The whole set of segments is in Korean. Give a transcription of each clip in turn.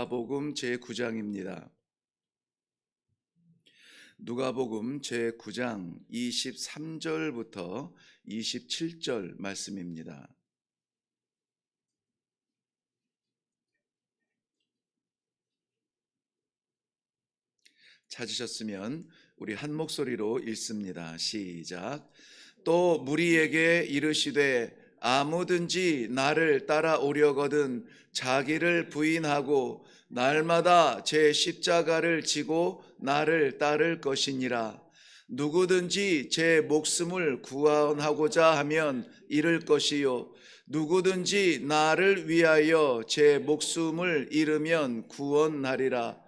누가복음 제9장입니다. 누가복음 제9장 23절부터 27절 말씀입니다. 찾으셨으면 우리 한 목소리로 읽습니다. 시작. 또 무리에게 이르시되 아무든지 나를 따라오려거든 자기를 부인하고 날마다 제 십자가를 지고 나를 따를 것이니라. 누구든지 제 목숨을 구원하고자 하면 잃을 것이요 누구든지 나를 위하여 제 목숨을 잃으면 구원하리라.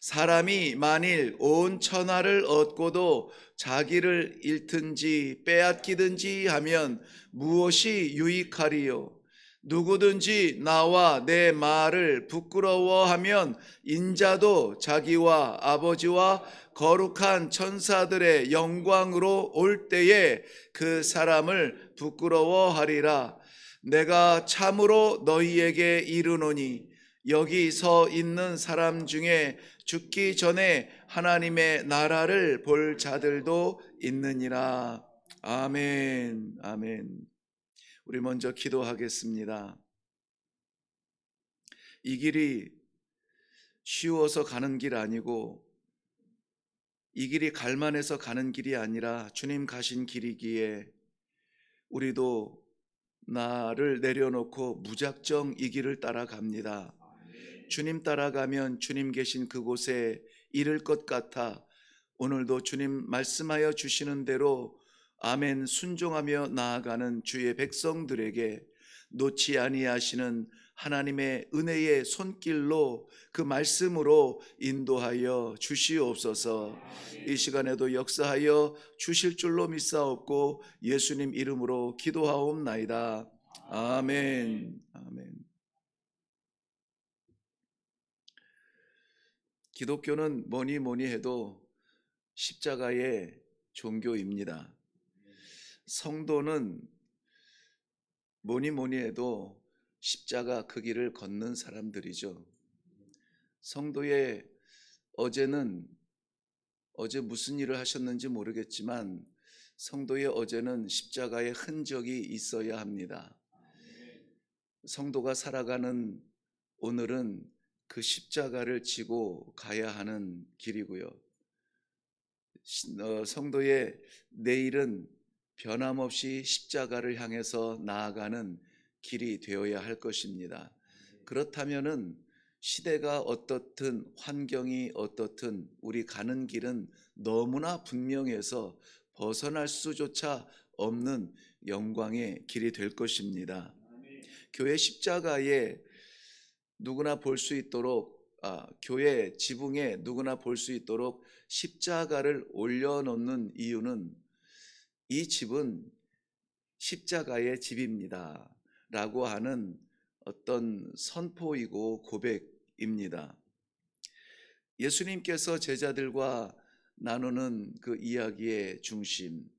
사람이 만일 온 천하를 얻고도 자기를 잃든지 빼앗기든지 하면 무엇이 유익하리요? 누구든지 나와 내 말을 부끄러워하면 인자도 자기와 아버지와 거룩한 천사들의 영광으로 올 때에 그 사람을 부끄러워하리라. 내가 참으로 너희에게 이르노니 여기 서 있는 사람 중에 죽기 전에 하나님의 나라를 볼 자들도 있느니라. 아멘. 아멘. 우리 먼저 기도하겠습니다. 이 길이 쉬워서 가는 길 아니고 이 길이 갈만해서 가는 길이 아니라 주님 가신 길이기에 우리도 나를 내려놓고 무작정 이 길을 따라갑니다. 주님 따라가면 주님 계신 그곳에 이를 것 같아 오늘도 주님 말씀하여 주시는 대로 아멘 순종하며 나아가는 주의 백성들에게 놓지 아니하시는 하나님의 은혜의 손길로 그 말씀으로 인도하여 주시옵소서. 이 시간에도 역사하여 주실 줄로 믿사옵고 예수님 이름으로 기도하옵나이다. 아멘. 아멘. 기독교는 뭐니 해도 십자가의 종교입니다. 성도는 뭐니 해도 십자가 그 길을 걷는 사람들이죠. 성도의 어제 무슨 일을 하셨는지 모르겠지만 성도의 어제는 십자가의 흔적이 있어야 합니다. 성도가 살아가는 오늘은 그 십자가를 지고 가야 하는 길이고요. 성도의 내일은 변함없이 십자가를 향해서 나아가는 길이 되어야 할 것입니다. 그렇다면은 시대가 어떻든 환경이 어떻든 우리 가는 길은 너무나 분명해서 벗어날 수조차 없는 영광의 길이 될 것입니다. 교회 십자가에 누구나 볼 수 있도록 교회 지붕에 누구나 볼 수 있도록 십자가를 올려놓는 이유는 이 집은 십자가의 집입니다 라고 하는 어떤 선포이고 고백입니다. 예수님께서 제자들과 나누는 그 이야기의 중심,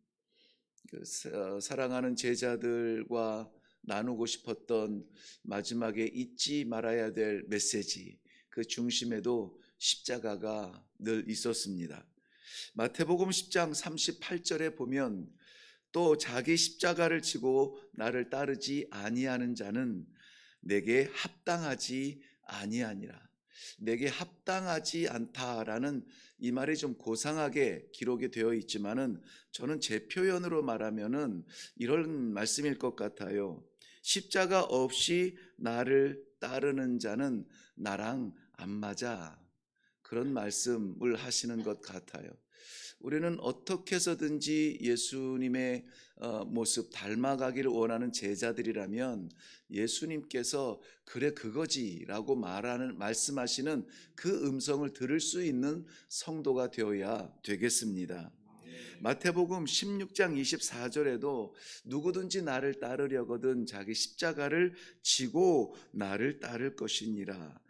사랑하는 제자들과 나누고 싶었던 마지막에 잊지 말아야 될 메시지, 그 중심에도 십자가가 늘 있었습니다. 마태복음 10장 38절에 보면 또 자기 십자가를 지고 나를 따르지 아니하는 자는 내게 합당하지 아니하니라. 내게 합당하지 않다라는 이 말이 좀 고상하게 기록이 되어 있지만은 저는 제 표현으로 말하면은 이런 말씀일 것 같아요. 십자가 없이 나를 따르는 자는 나랑 안 맞아. 그런 말씀을 하시는 것 같아요. 우리는 어떻게 해서든지 예수님의 모습 닮아가기를 원하는 제자들이라면 예수님께서 그래 그거지라고 말씀하시는 그 음성을 들을 수 있는 성도가 되어야 되겠습니다. 마태복음 16장 24절에도 누구든지 나를 따르려거든 자기 십자가를 지고 나를 따를 것이니라.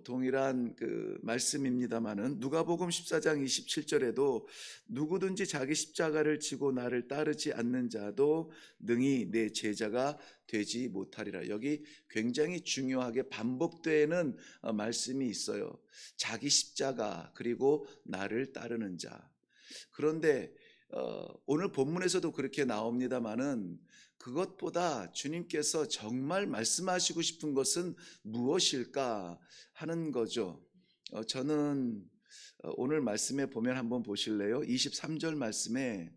동일한 그 말씀입니다마는 누가복음 14장 27절에도 누구든지 자기 십자가를 지고 나를 따르지 않는 자도 능히 내 제자가 되지 못하리라. 여기 굉장히 중요하게 반복되는 말씀이 있어요. 자기 십자가 그리고 나를 따르는 자. 그런데 오늘 본문에서도 그렇게 나옵니다마는 그것보다 주님께서 정말 말씀하시고 싶은 것은 무엇일까 하는 거죠. 저는 오늘 말씀에 보면 한번 보실래요? 23절 말씀에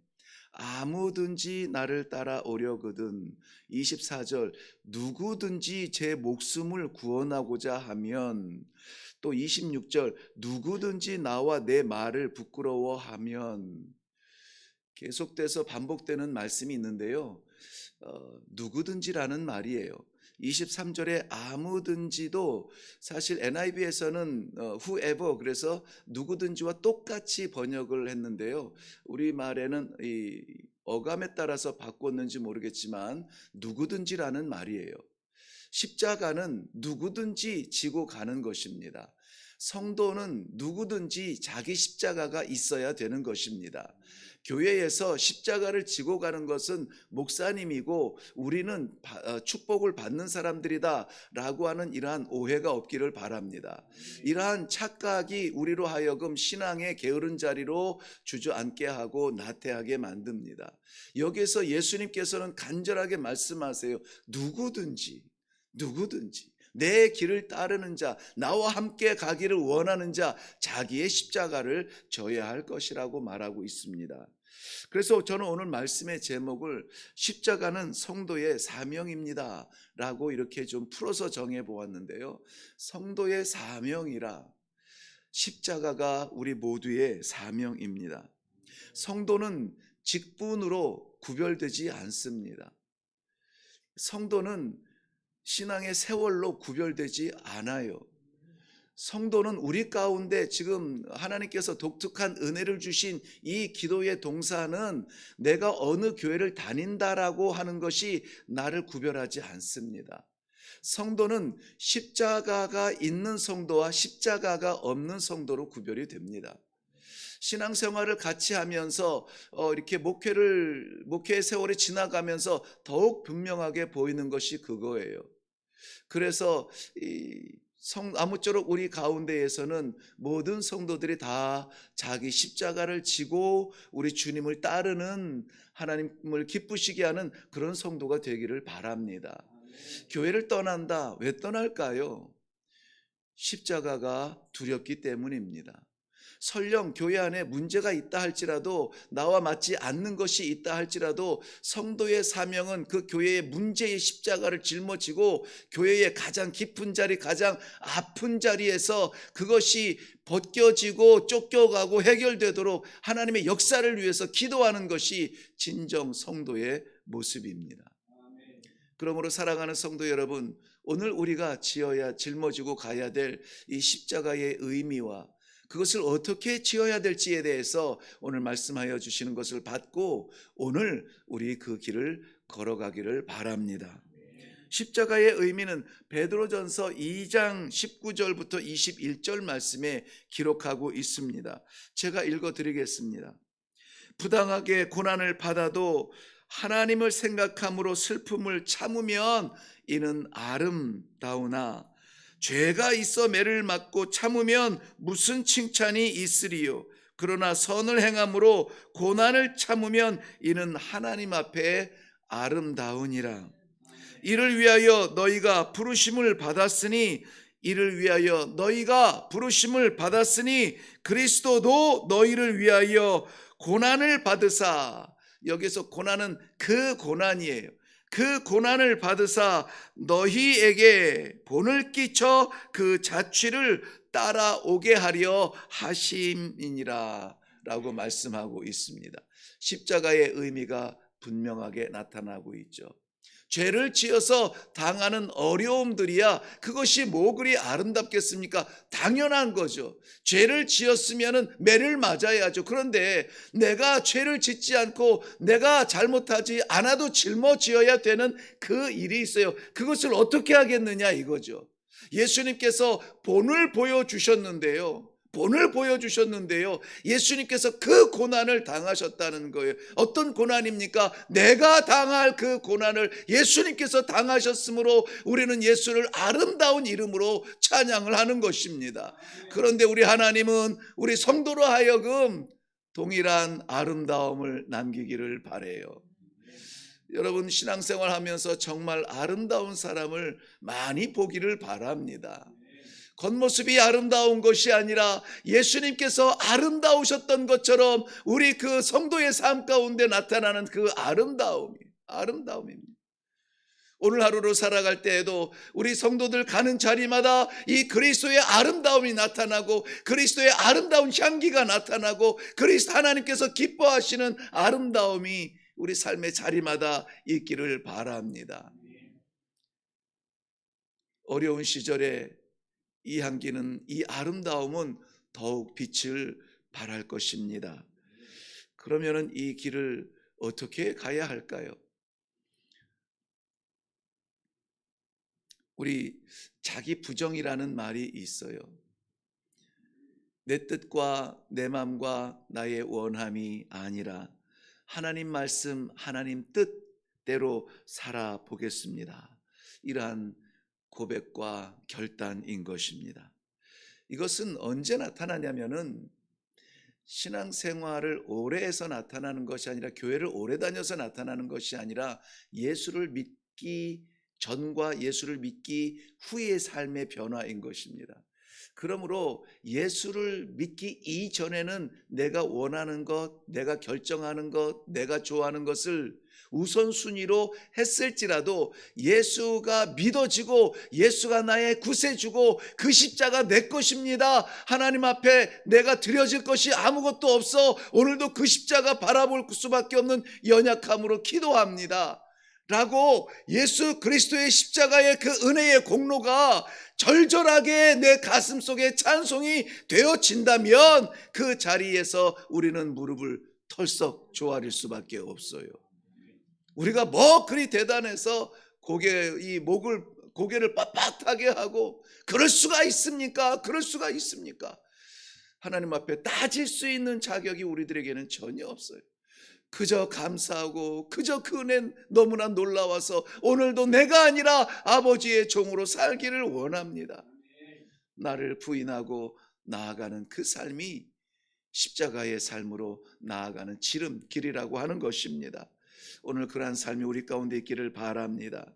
아무든지 나를 따라 오려거든, 24절 누구든지 제 목숨을 구원하고자 하면, 또 26절 누구든지 나와 내 말을 부끄러워하면, 계속돼서 반복되는 말씀이 있는데요. 누구든지라는 말이에요. 23절에 아무든지도 사실 NIV에서는 whoever, 그래서 누구든지와 똑같이 번역을 했는데요. 우리말에는 이 어감에 따라서 바꿨는지 모르겠지만 누구든지라는 말이에요. 십자가는 누구든지 지고 가는 것입니다. 성도는 누구든지 자기 십자가가 있어야 되는 것입니다. 교회에서 십자가를 지고 가는 것은 목사님이고 우리는 축복을 받는 사람들이다 라고 하는 이러한 오해가 없기를 바랍니다. 이러한 착각이 우리로 하여금 신앙의 게으른 자리로 주저앉게 하고 나태하게 만듭니다. 여기서 예수님께서는 간절하게 말씀하세요. 누구든지 내 길을 따르는 자, 나와 함께 가기를 원하는 자, 자기의 십자가를 져야 할 것이라고 말하고 있습니다. 그래서 저는 오늘 말씀의 제목을 십자가는 성도의 사명입니다 라고 이렇게 좀 풀어서 정해 보았는데요. 성도의 사명이라, 십자가가 우리 모두의 사명입니다. 성도는 직분으로 구별되지 않습니다. 성도는 신앙의 세월로 구별되지 않아요. 성도는 우리 가운데 지금 하나님께서 독특한 은혜를 주신 이 기도의 동사는 내가 어느 교회를 다닌다라고 하는 것이 나를 구별하지 않습니다. 성도는 십자가가 있는 성도와 십자가가 없는 성도로 구별이 됩니다. 신앙생활을 같이 하면서 이렇게 목회의 세월이 지나가면서 더욱 분명하게 보이는 것이 그거예요. 그래서 아무쪼록 우리 가운데에서는 모든 성도들이 다 자기 십자가를 지고 우리 주님을 따르는, 하나님을 기쁘시게 하는 그런 성도가 되기를 바랍니다. 교회를 떠난다. 왜 떠날까요? 십자가가 두렵기 때문입니다. 설령 교회 안에 문제가 있다 할지라도, 나와 맞지 않는 것이 있다 할지라도 성도의 사명은 그 교회의 문제의 십자가를 짊어지고 교회의 가장 깊은 자리, 가장 아픈 자리에서 그것이 벗겨지고 쫓겨가고 해결되도록 하나님의 역사를 위해서 기도하는 것이 진정 성도의 모습입니다. 그러므로 사랑하는 성도 여러분, 오늘 우리가 짊어지고 가야 될 이 십자가의 의미와 그것을 어떻게 지어야 될지에 대해서 오늘 말씀하여 주시는 것을 받고 오늘 우리 그 길을 걸어가기를 바랍니다. 십자가의 의미는 베드로전서 2장 19절부터 21절 말씀에 기록하고 있습니다. 제가 읽어드리겠습니다. 부당하게 고난을 받아도 하나님을 생각함으로 슬픔을 참으면 이는 아름다우나 죄가 있어 매를 맞고 참으면 무슨 칭찬이 있으리요. 그러나 선을 행함으로 고난을 참으면 이는 하나님 앞에 아름다우니라. 이를 위하여 너희가 부르심을 받았으니 그리스도도 너희를 위하여 고난을 받으사, 여기서 고난은 그 고난이에요. 그 고난을 받으사 너희에게 본을 끼쳐 그 자취를 따라오게 하려 하심이니라 라고 말씀하고 있습니다. 십자가의 의미가 분명하게 나타나고 있죠. 죄를 지어서 당하는 어려움들이야 그것이 뭐 그리 아름답겠습니까? 당연한 거죠. 죄를 지었으면 매를 맞아야죠. 그런데 내가 죄를 짓지 않고 내가 잘못하지 않아도 짊어지어야 되는 그 일이 있어요. 그것을 어떻게 하겠느냐 이거죠. 예수님께서 본을 보여주셨는데요. 본을 보여주셨는데요. 예수님께서 그 고난을 당하셨다는 거예요. 어떤 고난입니까? 내가 당할 그 고난을 예수님께서 당하셨으므로 우리는 예수를 아름다운 이름으로 찬양을 하는 것입니다. 그런데 우리 하나님은 우리 성도로 하여금 동일한 아름다움을 남기기를 바라요. 여러분, 신앙생활 하면서 정말 아름다운 사람을 많이 보기를 바랍니다. 겉모습이 아름다운 것이 아니라 예수님께서 아름다우셨던 것처럼 우리 그 성도의 삶 가운데 나타나는 그 아름다움입니다. 오늘 하루를 살아갈 때에도 우리 성도들 가는 자리마다 이 그리스도의 아름다움이 나타나고 그리스도의 아름다운 향기가 나타나고 그리스도 하나님께서 기뻐하시는 아름다움이 우리 삶의 자리마다 있기를 바랍니다. 어려운 시절에 이 향기는, 이 아름다움은 더욱 빛을 발할 것입니다. 그러면은 이 길을 어떻게 가야 할까요? 우리 자기 부정이라는 말이 있어요. 내 뜻과 내 마음과 나의 원함이 아니라 하나님 말씀, 하나님 뜻대로 살아보겠습니다. 이러한 고백과 결단인 것입니다. 이것은 언제 나타나냐면은 신앙생활을 오래 해서 나타나는 것이 아니라, 교회를 오래 다녀서 나타나는 것이 아니라 예수를 믿기 전과 예수를 믿기 후의 삶의 변화인 것입니다. 그러므로 예수를 믿기 이전에는 내가 원하는 것, 내가 결정하는 것, 내가 좋아하는 것을 우선순위로 했을지라도 예수가 믿어지고 예수가 나의 구세주고 그 십자가 내 것입니다, 하나님 앞에 내가 드려질 것이 아무것도 없어, 오늘도 그 십자가 바라볼 수밖에 없는 연약함으로 기도합니다 라고 예수 그리스도의 십자가의 그 은혜의 공로가 절절하게 내 가슴 속에 찬송이 되어진다면 그 자리에서 우리는 무릎을 털썩 조아릴 수밖에 없어요. 우리가 뭐 그리 대단해서 고개를 빳빳하게 하고 그럴 수가 있습니까? 그럴 수가 있습니까? 하나님 앞에 따질 수 있는 자격이 우리들에게는 전혀 없어요. 그저 감사하고 그저 그 은혜 너무나 놀라워서 오늘도 내가 아니라 아버지의 종으로 살기를 원합니다. 나를 부인하고 나아가는 그 삶이 십자가의 삶으로 나아가는 지름길이라고 하는 것입니다. 오늘 그러한 삶이 우리 가운데 있기를 바랍니다.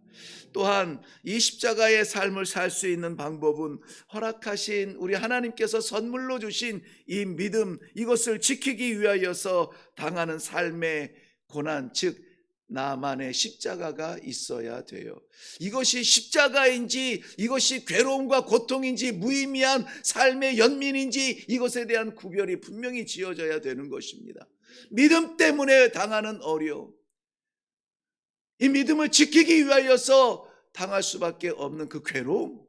또한 이 십자가의 삶을 살 수 있는 방법은 허락하신 우리 하나님께서 선물로 주신 이 믿음, 이것을 지키기 위하여서 당하는 삶의 고난, 즉 나만의 십자가가 있어야 돼요. 이것이 십자가인지 이것이 괴로움과 고통인지 무의미한 삶의 연민인지 이것에 대한 구별이 분명히 지어져야 되는 것입니다. 믿음 때문에 당하는 어려움, 이 믿음을 지키기 위하여서 당할 수밖에 없는 그 괴로움,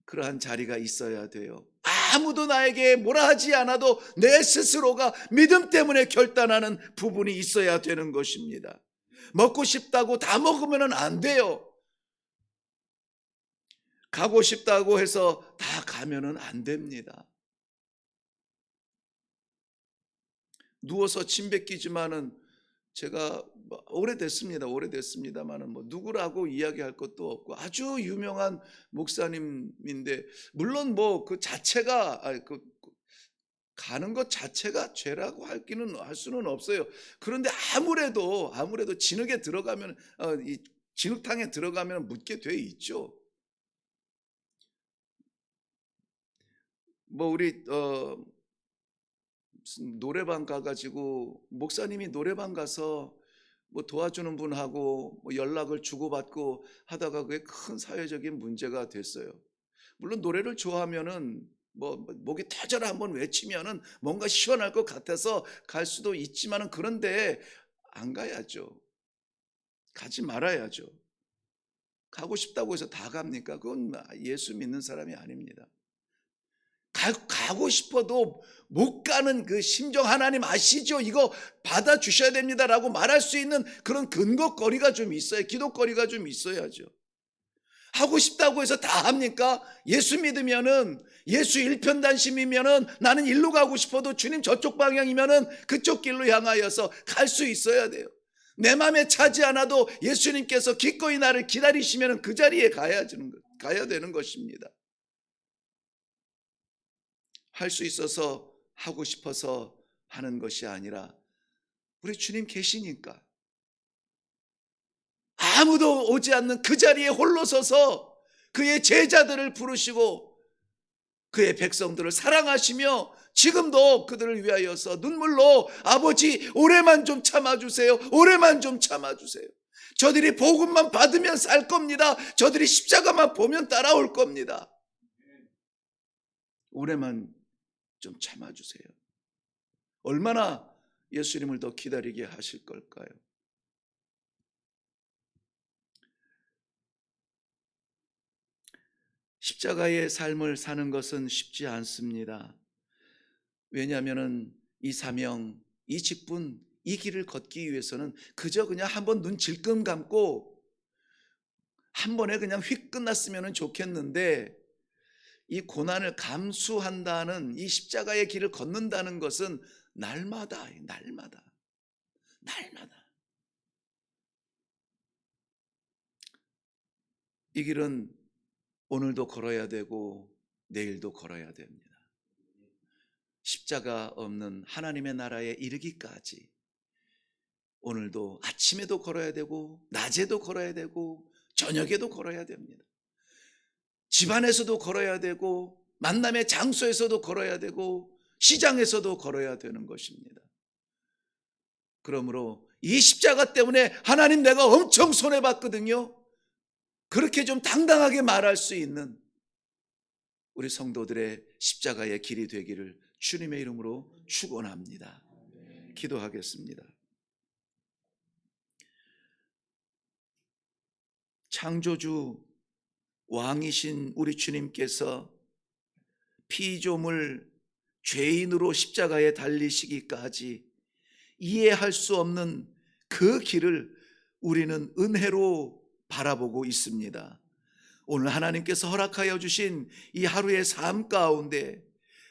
그러한 자리가 있어야 돼요. 아무도 나에게 뭐라 하지 않아도 내 스스로가 믿음 때문에 결단하는 부분이 있어야 되는 것입니다. 먹고 싶다고 다 먹으면 안 돼요. 가고 싶다고 해서 다 가면은 안 됩니다. 누워서 침 뱉기지만은 제가 오래됐습니다만은 누구라고 이야기할 것도 없고 아주 유명한 목사님인데, 물론 그 자체가 가는 것 자체가 죄라고 할 수는 없어요. 그런데 아무래도 진흙에 들어가면 이 진흙탕에 들어가면 묻게 돼 있죠. 우리 무슨 노래방 가가지고 목사님이 노래방 가서 도와주는 분하고 연락을 주고받고 하다가 그게 큰 사회적인 문제가 됐어요. 물론 노래를 좋아하면은 목이 터져라 한번 외치면은 뭔가 시원할 것 같아서 갈 수도 있지만은, 그런데 안 가야죠. 가지 말아야죠. 가고 싶다고 해서 다 갑니까? 그건 예수 믿는 사람이 아닙니다. 가고 싶어도 못 가는 그 심정 하나님 아시죠? 이거 받아주셔야 됩니다라고 말할 수 있는 그런 근거거리가 좀 있어요. 기도거리가 좀 있어야죠. 하고 싶다고 해서 다 합니까? 예수 믿으면은, 예수 일편단심이면은 나는 일로 가고 싶어도 주님 저쪽 방향이면은 그쪽 길로 향하여서 갈 수 있어야 돼요. 내 마음에 차지 않아도 예수님께서 기꺼이 나를 기다리시면은 그 자리에 가야 되는 것입니다. 할 수 있어서 하고 싶어서 하는 것이 아니라 우리 주님 계시니까 아무도 오지 않는 그 자리에 홀로 서서 그의 제자들을 부르시고 그의 백성들을 사랑하시며 지금도 그들을 위하여서 눈물로 아버지 올해만 좀 참아주세요. 올해만 좀 참아주세요. 저들이 복음만 받으면 살 겁니다. 저들이 십자가만 보면 따라올 겁니다. 올해만 좀 참아주세요. 얼마나 예수님을 더 기다리게 하실 걸까요? 십자가의 삶을 사는 것은 쉽지 않습니다. 왜냐하면 이 사명, 이 직분, 이 길을 걷기 위해서는 그저 그냥 한번 눈 질끔 감고 한 번에 그냥 휙 끝났으면 좋겠는데, 이 고난을 감수한다는, 이 십자가의 길을 걷는다는 것은 날마다 이 길은 오늘도 걸어야 되고 내일도 걸어야 됩니다. 십자가 없는 하나님의 나라에 이르기까지 오늘도 아침에도 걸어야 되고 낮에도 걸어야 되고 저녁에도 걸어야 됩니다. 집안에서도 걸어야 되고 만남의 장소에서도 걸어야 되고 시장에서도 걸어야 되는 것입니다. 그러므로 이 십자가 때문에 하나님 내가 엄청 손해봤거든요, 그렇게 좀 당당하게 말할 수 있는 우리 성도들의 십자가의 길이 되기를 주님의 이름으로 축원합니다. 기도하겠습니다. 창조주 왕이신 우리 주님께서 피조물 죄인으로 십자가에 달리시기까지 이해할 수 없는 그 길을 우리는 은혜로 바라보고 있습니다. 오늘 하나님께서 허락하여 주신 이 하루의 삶 가운데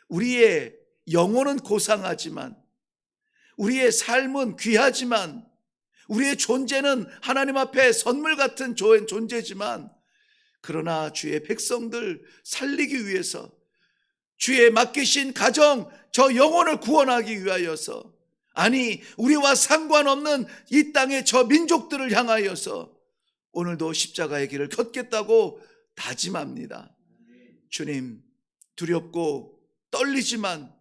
우리의 영혼은 고상하지만, 우리의 삶은 귀하지만, 우리의 존재는 하나님 앞에 선물 같은 존재지만, 그러나 주의 백성들 살리기 위해서, 주의 맡기신 가정, 저 영혼을 구원하기 위하여서, 아니 우리와 상관없는 이 땅의 저 민족들을 향하여서 오늘도 십자가의 길을 걷겠다고 다짐합니다. 주님, 두렵고 떨리지만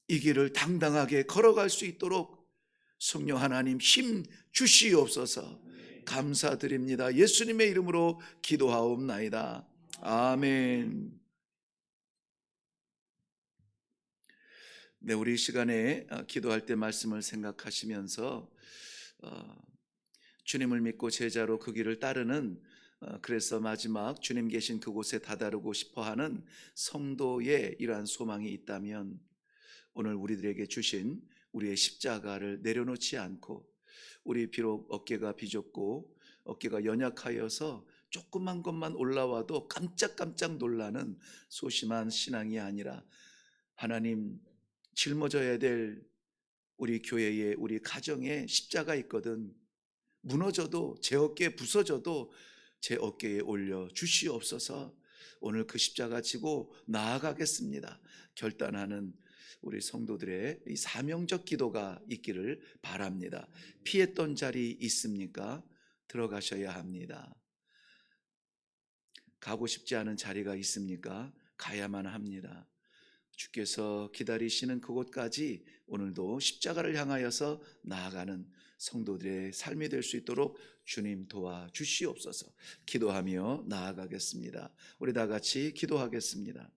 이 길을 당당하게 걸어갈 수 있도록 성령 하나님 힘 주시옵소서. 감사드립니다. 예수님의 이름으로 기도하옵나이다. 아멘. 네, 우리 시간에 기도할 때 말씀을 생각하시면서 주님을 믿고 제자로 그 길을 따르는, 그래서 마지막 주님 계신 그곳에 다다르고 싶어하는 성도의 이러한 소망이 있다면 오늘 우리들에게 주신 우리의 십자가를 내려놓지 않고, 우리 비록 어깨가 비좁고 어깨가 연약하여서 조그만 것만 올라와도 깜짝깜짝 놀라는 소심한 신앙이 아니라, 하나님 짊어져야 될 우리 교회에, 우리 가정에 십자가 있거든, 무너져도 제 어깨에 부서져도 제 어깨에 올려 주시옵소서. 오늘 그 십자가 지고 나아가겠습니다 결단하는 우리 성도들의 이 사명적 기도가 있기를 바랍니다. 피했던 자리 있습니까? 들어가셔야 합니다. 가고 싶지 않은 자리가 있습니까? 가야만 합니다. 주께서 기다리시는 그곳까지 오늘도 십자가를 향하여서 나아가는 성도들의 삶이 될 수 있도록 주님 도와주시옵소서. 기도하며 나아가겠습니다. 우리 다 같이 기도하겠습니다.